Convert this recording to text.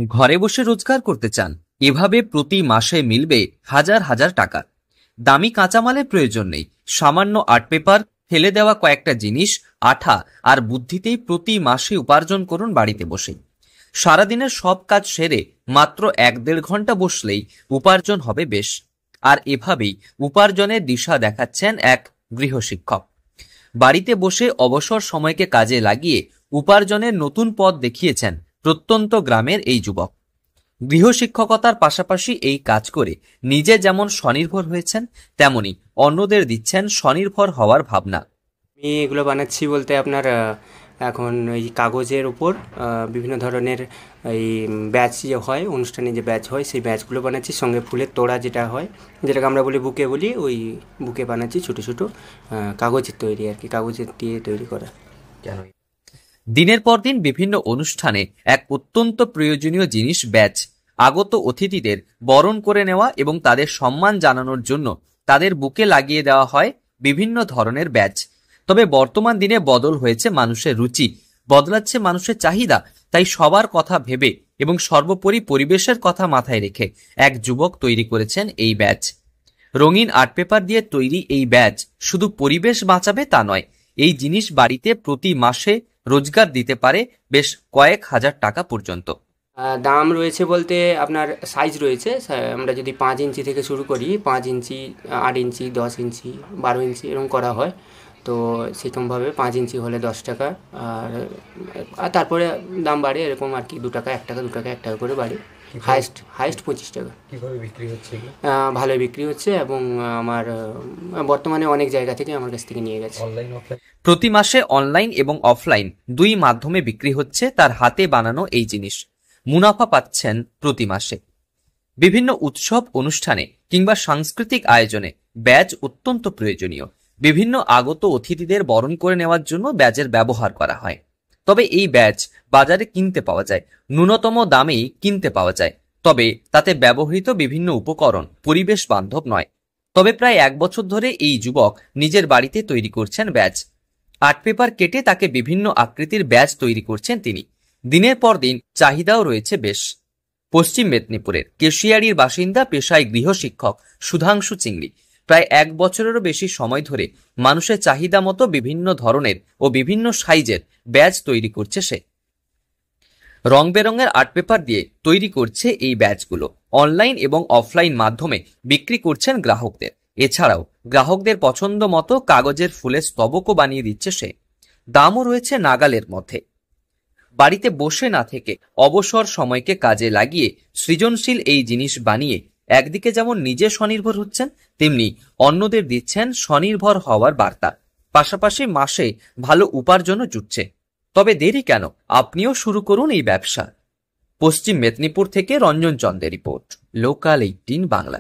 ঘরে বসে রোজগার করতে চান? এভাবে প্রতি মাসে মিলবে হাজার হাজার টাকা। দামি কাঁচামালের প্রয়োজন নেই। সামান্য আর্ট পেপার, ফেলে দেওয়া কয়েকটা জিনিস, আঠা আর বুদ্ধিতেই প্রতি মাসে উপার্জন করুন বাড়িতে বসেই। সারাদিনের সব কাজ সেরে মাত্র 1-1.5 ঘন্টা বসলেই উপার্জন হবে বেশ। আর এভাবেই উপার্জনের দিশা দেখাচ্ছেন এক গৃহশিক্ষক। বাড়িতে বসে অবসর সময়কে কাজে লাগিয়ে উপার্জনের নতুন পথ দেখিয়েছেন প্রত্যন্ত গ্রামের এই যুবক। গৃহশিক্ষকতার পাশাপাশি এই কাজ করে নিজে যেমন স্বনির্ভর হয়েছেন, তেমনি অন্যদের দিচ্ছেন স্বনির্ভর হওয়ার ভাবনা। আমি এগুলো বানাচ্ছি বলতে আপনার এখন এই কাগজের উপর বিভিন্ন ধরনের এই ব্যাচ যে হয়, অনুষ্ঠানে যে ব্যাচ হয় সেই ব্যাচগুলো বানাচ্ছি, সঙ্গে ফুলের তোড়া যেটা হয়, যেটাকে আমরা বুকে বলি, ওই বুকে বানাচ্ছি ছোটো ছোটো কাগজের তৈরি আর কি, কাগজের দিয়ে তৈরি করা। দিনের পর দিন বিভিন্ন অনুষ্ঠানে এক অত্যন্ত প্রয়োজনীয় জিনিস ব্যাচ। আগত অতিথিদের বরণ করে নেওয়া এবং তাদের সম্মান জানানোর জন্য তাদের বুকে লাগিয়ে দেওয়া হয় বিভিন্ন ধরনের ব্যাচ। তবে বর্তমান দিনে বদল হয়েছে মানুষের রুচি, বদলাচ্ছে মানুষের চাহিদা। তাই সবার কথা ভেবে এবং সর্বোপরি পরিবেশের কথা মাথায় রেখে এক যুবক তৈরি করেছেন এই ব্যাচ। রঙিন আর্ট পেপার দিয়ে তৈরি এই ব্যাচ শুধু পরিবেশ বাঁচাবে তা নয়, এই জিনিস বাড়িতে প্রতি মাসে রোজগার দিতে পারে বেশ কয়েক হাজার টাকা পর্যন্ত। দাম রয়েছে বলতে আপনার সাইজ রয়েছে, আমরা যদি 5 ইঞ্চি থেকে শুরু করি, 5 ইঞ্চি, 8 ইঞ্চি, 10 ইঞ্চি, 12 ইঞ্চি এরকম করা হয়। তো সেরকমভাবে 5 ইঞ্চি হলে 10 টাকা, আর তারপরে দাম বাড়ে এরকম আর কি, 2 টাকা, 1 টাকা, 2 টাকা, 1 টাকা করে বাড়ে। হাইস্ট 25 টাকা। কিভাবে বিক্রি হচ্ছে? ভালোই বিক্রি হচ্ছে এবং আমার বর্তমানে অনেক জায়গা থেকে আমার কাছ থেকে নিয়ে গেছে। অনলাইন অফলাইন প্রতি মাসে অনলাইন এবং অফলাইন দুই মাধ্যমে বিক্রি হচ্ছে তার হাতে বানানো এই জিনিস। মুনাফা পাচ্ছেন প্রতি মাসে। বিভিন্ন উৎসব অনুষ্ঠানে কিংবা সাংস্কৃতিক আয়োজনে ব্যাজ অত্যন্ত প্রয়োজনীয়। বিভিন্ন আগত অতিথিদের বরণ করে নেওয়ার জন্য ব্যাজের ব্যবহার করা হয়। তবে এই ব্যাজ বাজারে কিনতে পাওয়া যায়, ন্যূনতম দামেই কিনতে পাওয়া যায়। তবে তাতে ব্যবহৃত বিভিন্ন উপকরণ পরিবেশ বান্ধব নয়। তবে প্রায় 1 বছর ধরে এই যুবক নিজের বাড়িতে তৈরি করছেন ব্যাজ। আর্ট পেপার কেটে তাকে বিভিন্ন আকৃতির ব্যাজ তৈরি করছেন তিনি। দিনের পর দিন চাহিদাও রয়েছে বেশ। পশ্চিম মেদিনীপুরের কেশিয়াড়ির বাসিন্দা, পেশায় গৃহশিক্ষক সুধাংশু চিংড়ি প্রায় 1 বছরেরও বেশি সময় ধরে মানুষের চাহিদা মতো বিভিন্ন ধরনের ও বিভিন্ন সাইজের ব্যাজ তৈরি করছে সে। রং বেরঙের আর্ট পেপার দিয়ে তৈরি করছে এই ব্যাজগুলো। অনলাইন এবং অফলাইন মাধ্যমে বিক্রি করছেন গ্রাহকদের। এছাড়াও গ্রাহকদের পছন্দ মতো কাগজের ফুলের স্তবকও বানিয়ে দিচ্ছে সে। দামও রয়েছে নাগালের মধ্যে। বাড়িতে বসে না থেকে অবসর সময়কে কাজে লাগিয়ে সৃজনশীল এই জিনিস বানিয়ে একদিকে যেমন নিজে স্বনির্ভর হচ্ছেন, তেমনি অন্যদের দিচ্ছেন স্বনির্ভর হওয়ার বার্তা। পাশাপাশি মাসে ভালো উপার্জনও জুটছে। তবে দেরি কেন, আপনিও শুরু করুন এই ব্যবসা। পশ্চিম মেদিনীপুর থেকে রঞ্জন চন্দ্রের রিপোর্ট, লোকাল 18 বাংলা।